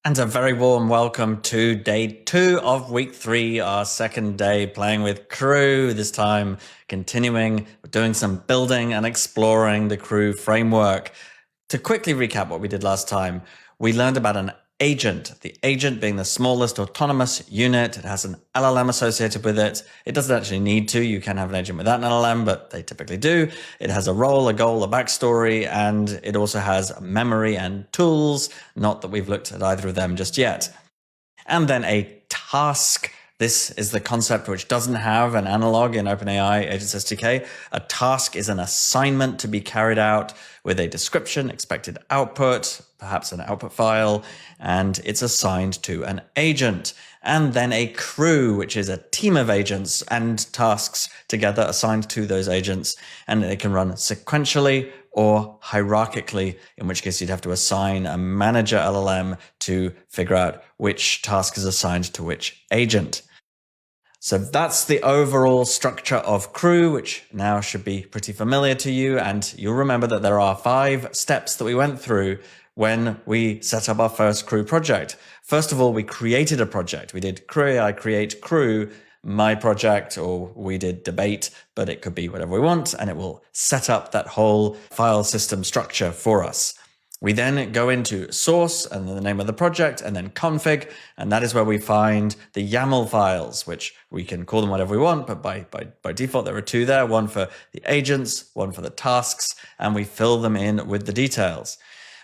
And a very warm welcome to day 2 of week 3, our second day playing with Crew, this time continuing, doing some building and exploring the Crew framework. To quickly recap what we did last time, we learned about an agent, the agent being the smallest autonomous unit. It has an LLM associated with it. It doesn't actually need to. You can have an agent without an LLM, but they typically do. It has a role, a goal, a backstory, and it also has memory and tools. Not that we've looked at either of them just yet. And then a task. This is the concept which doesn't have an analog in OpenAI Agents SDK. A task is an assignment to be carried out with a description, expected output, perhaps an output file, and it's assigned to an agent. And then a crew, which is a team of agents and tasks together assigned to those agents, and they can run sequentially or hierarchically, in which case you'd have to assign a manager LLM to figure out which task is assigned to which agent. So that's the overall structure of Crew, which now should be pretty familiar to you. And you'll remember that there are 5 steps that we went through when we set up our first Crew project. First of all, we created a project. We did Crew AI create Crew, my project, or we did debate, but it could be whatever we want, and it will set up that whole file system structure for us. We then go into source and the name of the project and then config. And that is where we find the YAML files, which we can call them whatever we want. But by default, there are 2 there, one for the agents, one for the tasks, and we fill them in with the details.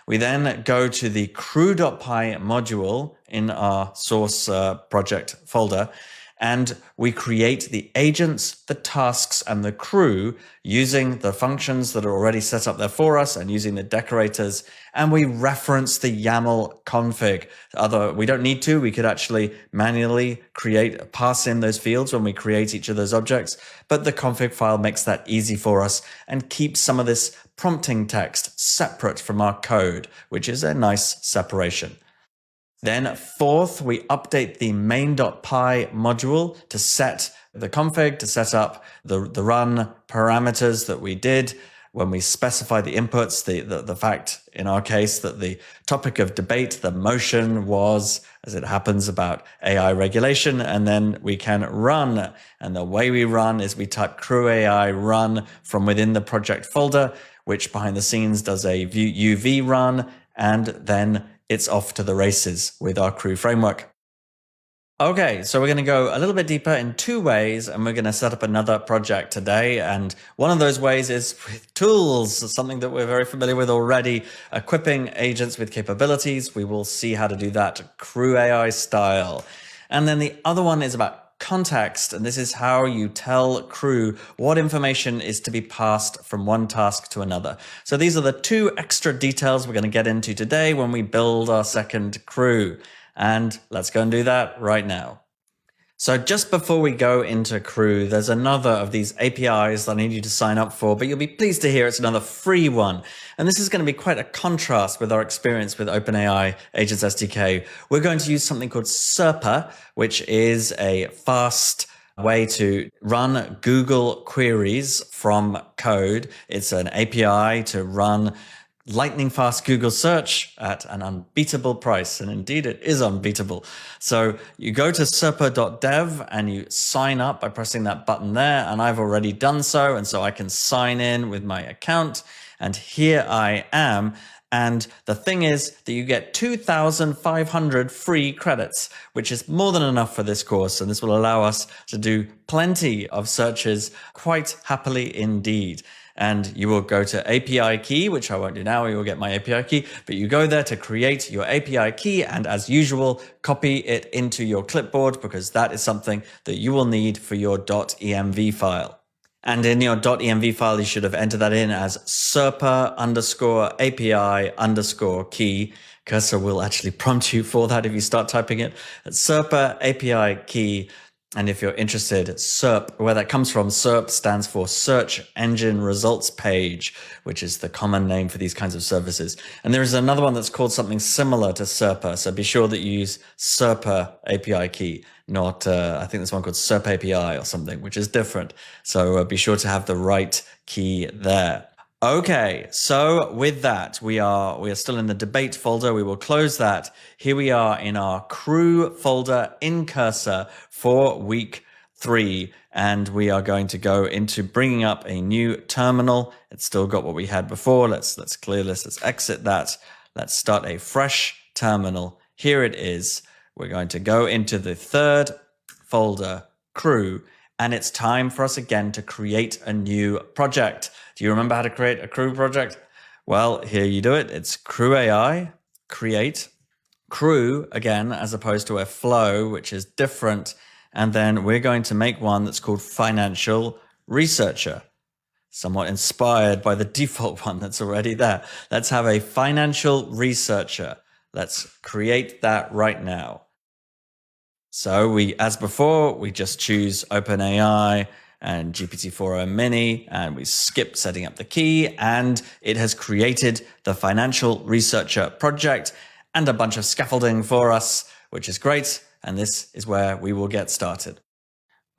We then go to the crew.py module in our source project folder, and we create the agents, the tasks, and the crew using the functions that are already set up there for us and using the decorators. And we reference the YAML config. Although we don't need to, we could actually manually pass in those fields when we create each of those objects. But the config file makes that easy for us and keeps some of this prompting text separate from our code, which is a nice separation. Then fourth, we update the main.py module to set the config, to set up the run parameters that we did when we specify the inputs, the fact in our case that the topic of debate, the motion was, as it happens, about AI regulation, and then we can run. And the way we run is we type crew AI run from within the project folder, which behind the scenes does a UV run, and then it's off to the races with our Crew framework. Okay, so we're going to go a little bit deeper in 2 ways, and we're going to set up another project today. And one of those ways is with tools, something that we're very familiar with already, equipping agents with capabilities. We will see how to do that Crew AI style. And then the other one is about context, and this is how you tell Crew what information is to be passed from one task to another. So these are the 2 extra details we're going to get into today when we build our second Crew. And let's go and do that right now. So just before we go into Crew, there's another of these APIs that I need you to sign up for, but you'll be pleased to hear it's another free one. And this is going to be quite a contrast with our experience with OpenAI Agents SDK. We're going to use something called SERPA, which is a fast way to run Google queries from code. It's an API to run lightning fast Google search at an unbeatable price. And indeed, it is unbeatable. So you go to serpa.dev and you sign up by pressing that button there. And I've already done so. And so I can sign in with my account. And here I am. And the thing is that you get 2,500 free credits, which is more than enough for this course. And this will allow us to do plenty of searches quite happily indeed. And you will go to API key, which I won't do now, you will get my API key, but you go there to create your API key, and as usual, copy it into your clipboard, because that is something that you will need for your .env file. And in your .env file, you should have entered that in as serpa underscore API underscore key. Cursor will actually prompt you for that if you start typing it. Serpa API key. And if you're interested, SERP, where that comes from, SERP stands for Search Engine Results Page, which is the common name for these kinds of services. And there is another one that's called something similar to SERPA. So be sure that you use SERPA API key, not, I think there's one called SERP API or something, which is different. So be sure to have the right key there. Okay, so with that, we are still in the debate folder. We will close that. Here we are in our crew folder in Cursor for week 3, and we are going to go into bringing up a new terminal. It's still got what we had before. Let's clear this. Let's exit that. Let's start a fresh terminal. Here it is. We're going to go into the third folder, crew, and it's time for us again to create a new project. Do you remember how to create a crew project? Well, here you do it. It's crew AI, create, crew again, as opposed to a flow, which is different. And then we're going to make one that's called financial researcher, somewhat inspired by the default one that's already there. Let's have a financial researcher. Let's create that right now. So as before, we just choose OpenAI and GPT-4o Mini, and we skip setting up the key, and it has created the financial researcher project and a bunch of scaffolding for us, which is great. And this is where we will get started.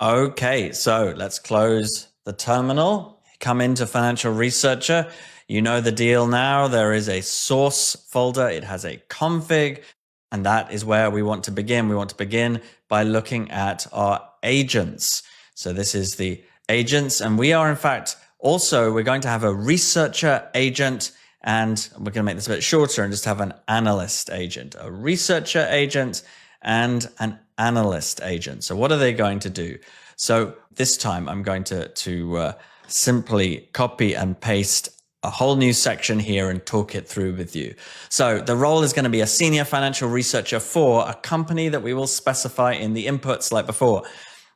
Okay, so let's close the terminal, come into financial researcher. You know the deal now. There is a source folder. It has a config. And that is where we want to begin. We want to begin by looking at our agents. So this is the agents. And we are, in fact, we're going to have a researcher agent. And we're going to make this a bit shorter and just have an analyst agent, a researcher agent and an analyst agent. So what are they going to do? So this time I'm going to simply copy and paste a whole new section here and talk it through with you. So the role is going to be a senior financial researcher for a company that we will specify in the inputs like before.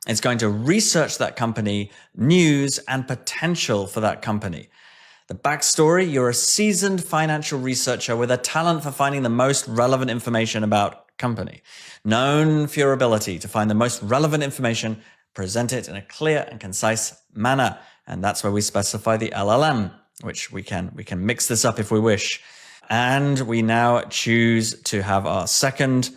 It's going to research that company, news and potential for that company. The backstory, you're a seasoned financial researcher with a talent for finding the most relevant information about company. Known for your ability to find the most relevant information, present it in a clear and concise manner. And that's where we specify the LLM, which we can mix this up if we wish. And we now choose to have our second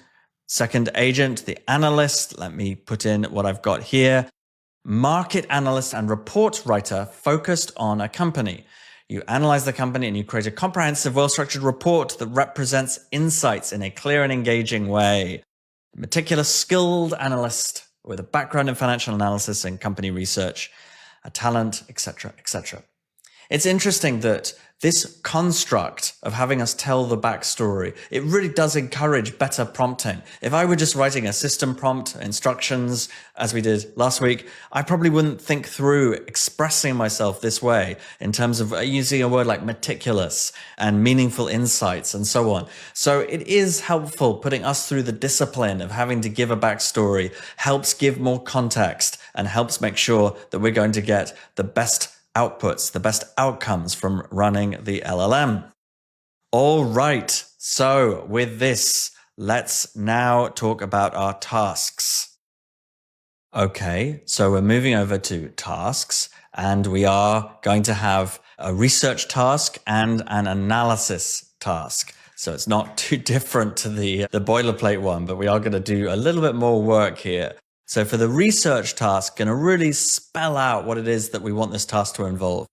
agent, the analyst. Let me put in what I've got here. Market analyst and report writer focused on a company. You analyze the company and you create a comprehensive, well-structured report that represents insights in a clear and engaging way. Meticulous, skilled analyst with a background in financial analysis and company research, a talent, etc., etc. It's interesting that this construct of having us tell the backstory, it really does encourage better prompting. If I were just writing a system prompt, instructions, as we did last week, I probably wouldn't think through expressing myself this way in terms of using a word like meticulous and meaningful insights and so on. So it is helpful putting us through the discipline of having to give a backstory, helps give more context and helps make sure that we're going to get the best outputs, the best outcomes from running the LLM. All right, so with this, let's now talk about our tasks. Okay, so we're moving over to tasks, and we are going to have a research task and an analysis task. So it's not too different to the boilerplate one, but we are going to do a little bit more work here. So for the research task, going to really spell out what it is that we want this task to involve.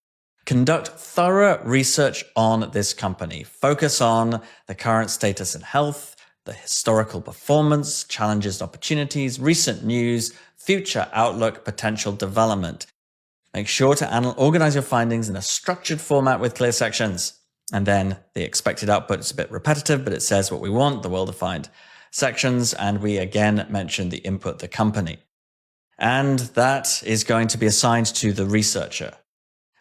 Conduct thorough research on this company. Focus on the current status and health, the historical performance, challenges and opportunities, recent news, future outlook, potential development. Make sure to organize your findings in a structured format with clear sections. And then the expected output is a bit repetitive, but it says what we want, the well-defined sections, and we again mention the input, the company. And that is going to be assigned to the researcher.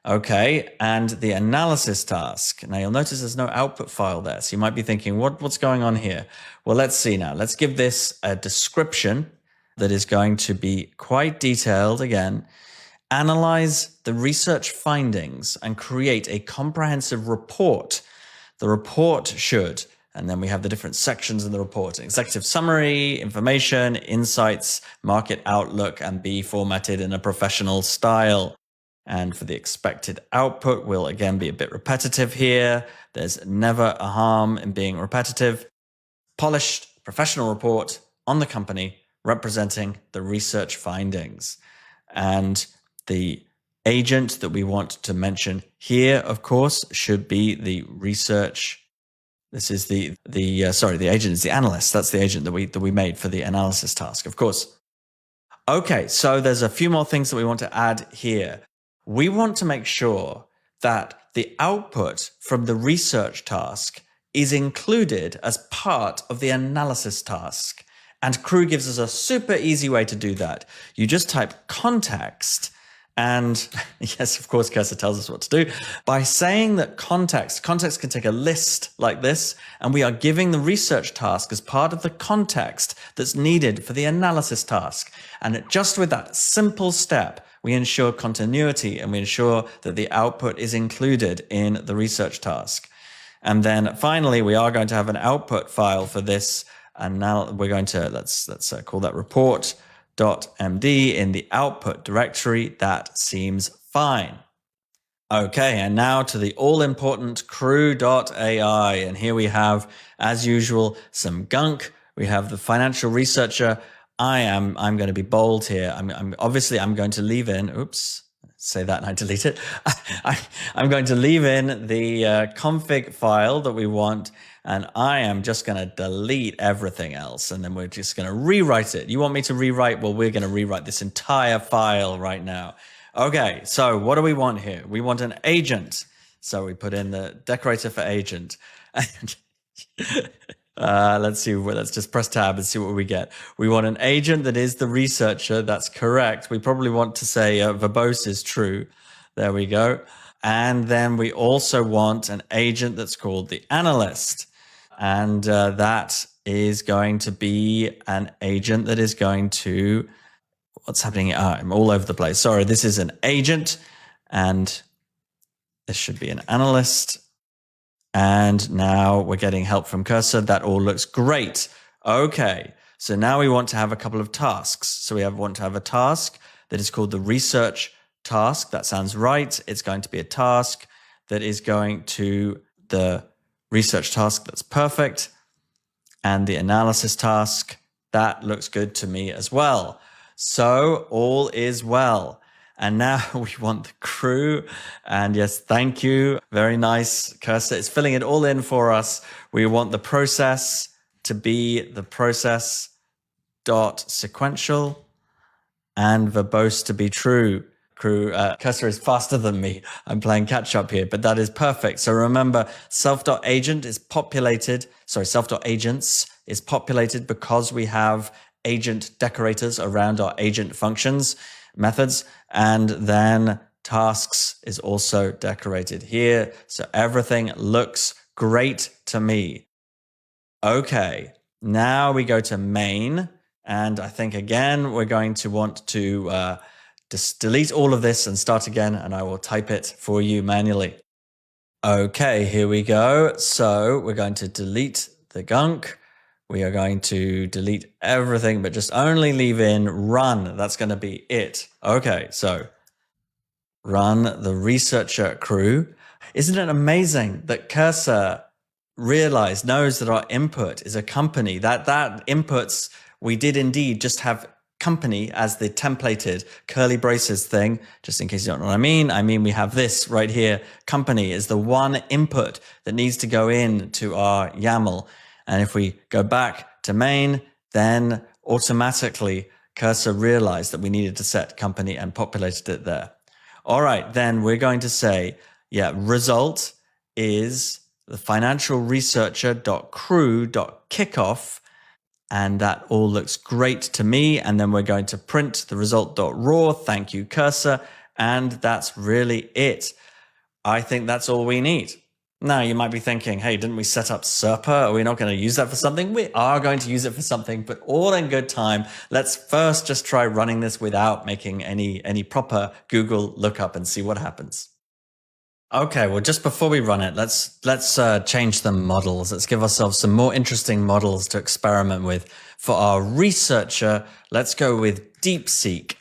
Okay, and the analysis task. Now you'll notice there's no output file there, so you might be thinking, what's going on here? Well, let's see now. Let's give this a description that is going to be quite detailed again. Analyze the research findings and create a comprehensive report. The report should, and then we have the different sections in the report: executive summary, information, insights, market outlook, and be formatted in a professional style. And for the expected output, will again be a bit repetitive here. There's never a harm in being repetitive. Polished professional report on the company representing the research findings. And the agent that we want to mention here, of course, should be the research. This is the agent is the analyst. That's the agent that we made for the analysis task, of course. Okay, so there's a few more things that we want to add here. We want to make sure that the output from the research task is included as part of the analysis task. And Crew gives us a super easy way to do that. You just type context. And yes, of course, Cursor tells us what to do. By saying that context can take a list like this, and we are giving the research task as part of the context that's needed for the analysis task. And just with that simple step, we ensure continuity and we ensure that the output is included in the research task. And then finally, we are going to have an output file for this. And now we're going to, let's call that report.md in the output directory. That seems fine. Okay, and now to the all-important crew.ai. And here we have, as usual, some gunk. We have the financial researcher. I'm going to be bold here. I'm going to leave in, oops, say that and I delete it. I'm going to leave in the config file that we want, and I am just going to delete everything else, and then we're just going to rewrite it. You want me to rewrite? Well, we're going to rewrite this entire file right now. Okay, so what do we want here? We want an agent. So we put in the decorator for agent. Let's see, let's just press tab and see what we get. We want an agent that is the researcher. That's correct. We probably want to say verbose is true. There we go. And then we also want an agent that's called the analyst. And that is going to be an agent that is going to, what's happening? I'm all over the place. Sorry, this is an agent and this should be an analyst. And now we're getting help from Cursor. That all looks great. Okay, so now we want to have a couple of tasks. So we want to have a task that is called the research task. That sounds right. It's going to be a task that is going to the research task. That's perfect. And the analysis task, that looks good to me as well. So all is well. And now we want the crew. And yes, thank you. Very nice. Cursor is filling it all in for us. We want the process to be the process dot sequential and verbose to be true. Cursor is faster than me. I'm playing catch up here, but that is perfect. So remember, self.agent is populated. Sorry, self.agents is populated because we have agent decorators around our agent functions methods, and then tasks is also decorated here. So everything looks great to me. Okay, now we go to main, and I think again we're going to want to just delete all of this and start again, and I will type it for you manually. Okay, here we go. So we're going to delete the gunk. We are going to delete everything, but just only leave in run. That's going to be it. Okay, so run the researcher crew. Isn't it amazing that Cursor knows that our input is a company? That inputs, we did indeed just have company as the templated curly braces thing. Just in case you don't know what I mean we have this right here. Company is the one input that needs to go into our YAML. And if we go back to main, then automatically Cursor realized that we needed to set company and populated it there. All right, then we're going to say, result is the financial researcher.crew.kickoff. And that all looks great to me. And then we're going to print the result.raw. Thank you, Cursor. And that's really it. I think that's all we need. Now, you might be thinking, hey, didn't we set up SERPA? Are we not going to use that for something? We are going to use it for something, but all in good time. Let's first just try running this without making any proper Google lookup and see what happens. Okay, well, just before we run it, let's change the models. Let's give ourselves some more interesting models to experiment with. For our researcher, let's go with DeepSeek.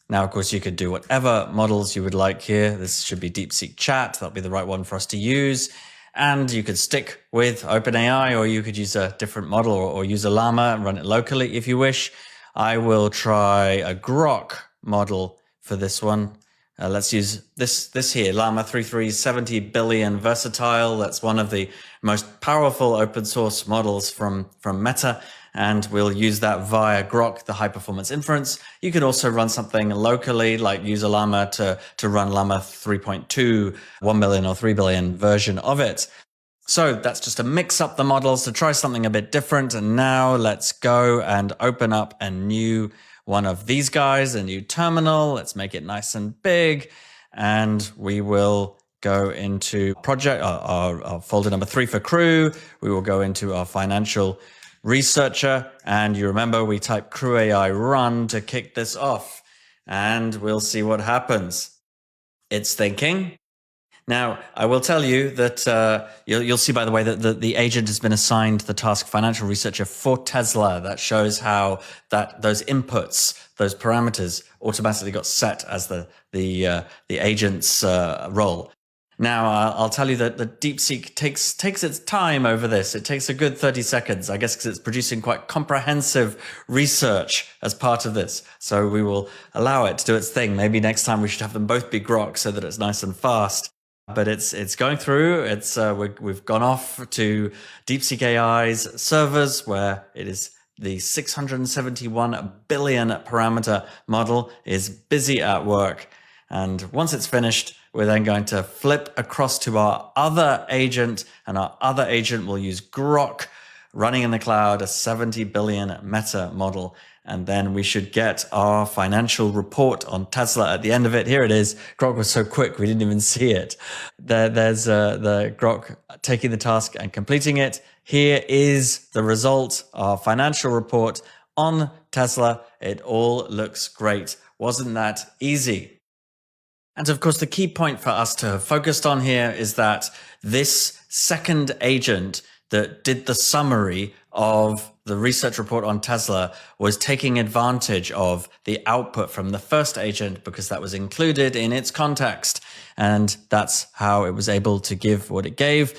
Now, of course, you could do whatever models you would like here. This should be DeepSeek Chat. That'll be the right one for us to use. And you could stick with OpenAI, or you could use a different model or use a Llama and run it locally if you wish. I will try a Grok model for this one. Let's use this here, Llama 3370 billion versatile. That's one of the most powerful open source models from Meta. And we'll use that via Grok, the high performance inference. You could also run something locally, like use a Llama to run Llama 3.2, 1 million or 3 billion version of it. So that's just to mix up the models, to try something a bit different. And now let's go and open up a new one of these guys, a new terminal. Let's make it nice and big. And we will go into project, our folder number 3 for crew. We will go into our financial researcher. And you remember we type crew AI run to kick this off. And we'll see what happens. It's thinking. Now, I will tell you that you'll see, by the way, that the agent has been assigned the task financial researcher for Tesla. That shows how that those inputs, those parameters, automatically got set as the agent's role. Now, I'll tell you that the DeepSeek takes its time over this. It takes a good 30 seconds, I guess, because it's producing quite comprehensive research as part of this. So we will allow it to do its thing. Maybe next time we should have them both be Grok so that it's nice and fast. But it's going through. We've gone off to DeepSeek AI's servers, where it is the 671 billion parameter model is busy at work. And once it's finished, we're then going to flip across to our other agent, and our other agent will use Grok running in the cloud, a 70 billion meta model. And then we should get our financial report on Tesla at the end of it. Here it is. Grok was so quick, we didn't even see it. There's the Grok taking the task and completing it. Here is the result, our financial report on Tesla. It all looks great. Wasn't that easy? And of course, the key point for us to have focused on here is that this second agent that did the summary of the research report on Tesla was taking advantage of the output from the first agent because that was included in its context. And that's how it was able to give what it gave.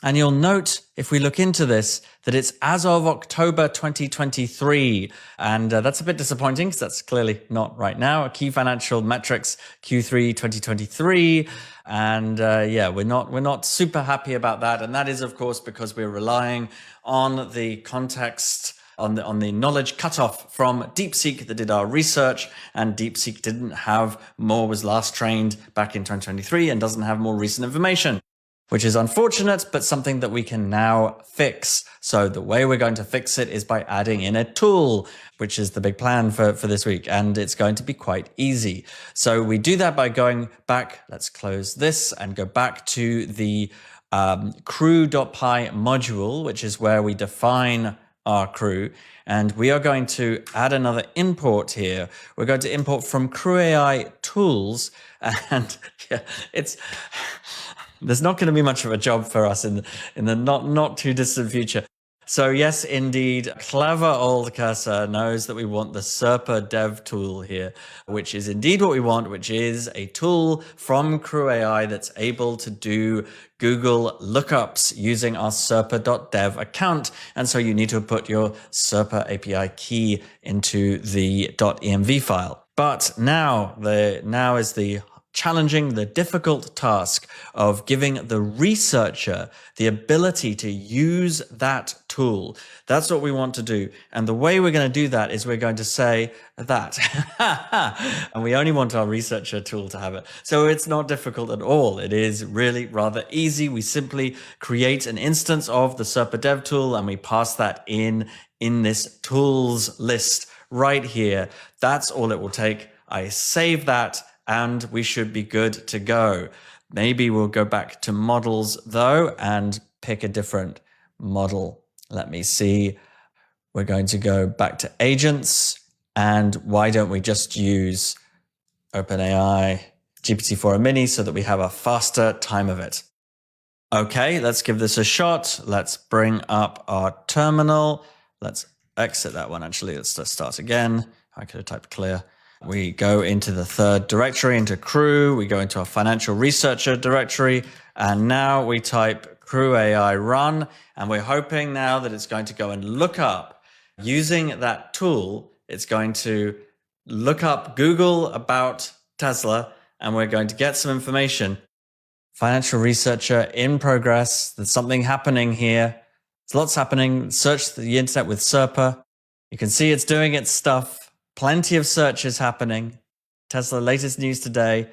And you'll note, if we look into this, that it's as of October 2023. And that's a bit disappointing because that's clearly not right now. Key financial metrics, Q3 2023. And yeah, we're not super happy about that. And that is, of course, because we're relying on the context, on the knowledge cutoff from DeepSeek that did our research. And DeepSeek didn't have more, was last trained back in 2023 and doesn't have more recent information, which is unfortunate, but something that we can now fix. So the way we're going to fix it is by adding in a tool, which is the big plan for this week. And it's going to be quite easy. So we do that by going back. Let's close this and go back to the crew.py module, which is where we define our crew. And we are going to add another import here. We're going to import from crew AI tools. And yeah, there's not going to be much of a job for us in the not too distant future. So yes, indeed, clever old cursor knows that we want the SERPA dev tool here, which is indeed what we want, which is a tool from Crew AI that's able to do Google lookups using our serpa.dev account. And so you need to put your SERPA API key into the .env file. But now is the challenging, the difficult task of giving the researcher the ability to use that tool. That's what we want to do. And the way we're going to do that is we're going to say that. And we only want our researcher tool to have it. So it's not difficult at all. It is really rather easy. We simply create an instance of the SERPA dev tool and we pass that in this tools list right here. That's all it will take. I save that, and we should be good to go. Maybe we'll go back to models though and pick a different model. Let me see. We're going to go back to agents, and why don't we just use OpenAI GPT-4o Mini so that we have a faster time of it. Okay, let's give this a shot. Let's bring up our terminal. Let's exit that one actually. Let's just start again. I could have typed clear. We go into the third directory, into crew. We go into our financial researcher directory. And now we type crew AI run. And we're hoping now that it's going to go and look up, using that tool, it's going to look up Google about Tesla and we're going to get some information. Financial researcher in progress. There's something happening here. There's lots happening. Search the internet with SERPA. You can see it's doing its stuff. Plenty of searches happening. Tesla latest news today.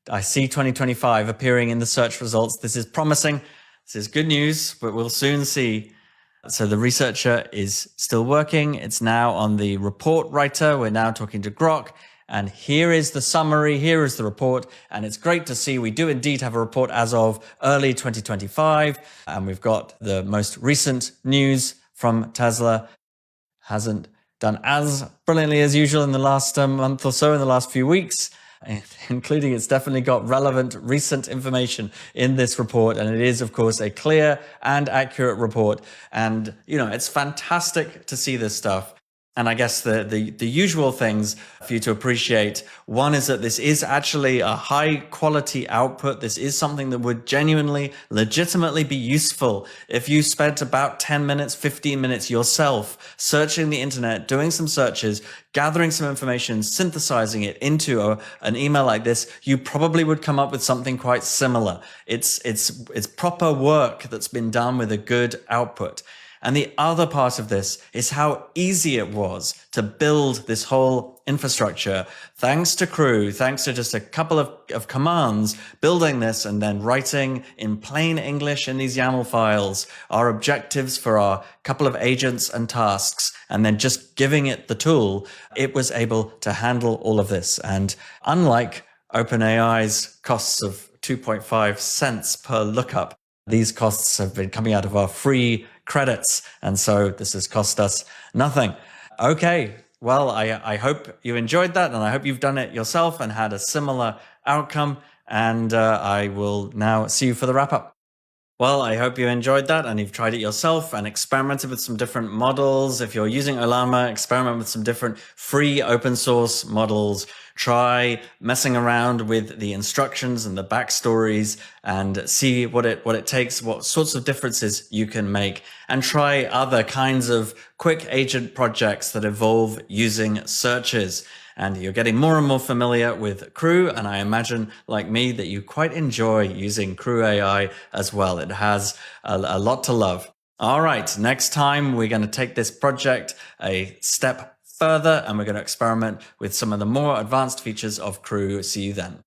I see 2025 appearing in the search results. This is promising. This is good news, but we'll soon see. So the researcher is still working. It's now on the report writer. We're now talking to Grok. And here is the summary. Here is the report. And it's great to see we do indeed have a report as of early 2025. And we've got the most recent news from Tesla. Hasn't done as brilliantly as usual in the last month or so, in the last few weeks, including it's definitely got relevant recent information in this report. And it is, of course, a clear and accurate report. And, it's fantastic to see this stuff. And I guess the usual things for you to appreciate, one is that this is actually a high quality output. This is something that would genuinely, legitimately be useful if you spent about 10 minutes, 15 minutes yourself searching the internet, doing some searches, gathering some information, synthesizing it into an email like this. You probably would come up with something quite similar. It's proper work that's been done with a good output. And the other part of this is how easy it was to build this whole infrastructure, thanks to Crew, thanks to just a couple of commands, building this and then writing in plain English in these YAML files, our objectives for our couple of agents and tasks, and then just giving it the tool. It was able to handle all of this. And unlike OpenAI's costs of 2.5 cents per lookup, these costs have been coming out of our free credits. And so this has cost us nothing. Okay, well, I hope you enjoyed that, and I hope you've done it yourself and had a similar outcome. And I will now see you for the wrap up. Well, I hope you enjoyed that and you've tried it yourself and experimented with some different models. If you're using Ollama, experiment with some different free open source models. Try messing around with the instructions and the backstories and see what it takes, what sorts of differences you can make, and try other kinds of quick agent projects that involve using searches. And you're getting more and more familiar with Crew, and I imagine, like me, that you quite enjoy using Crew AI as well. It has a lot to love. All right, next time we're going to take this project a step further, and we're going to experiment with some of the more advanced features of Crew. See you then.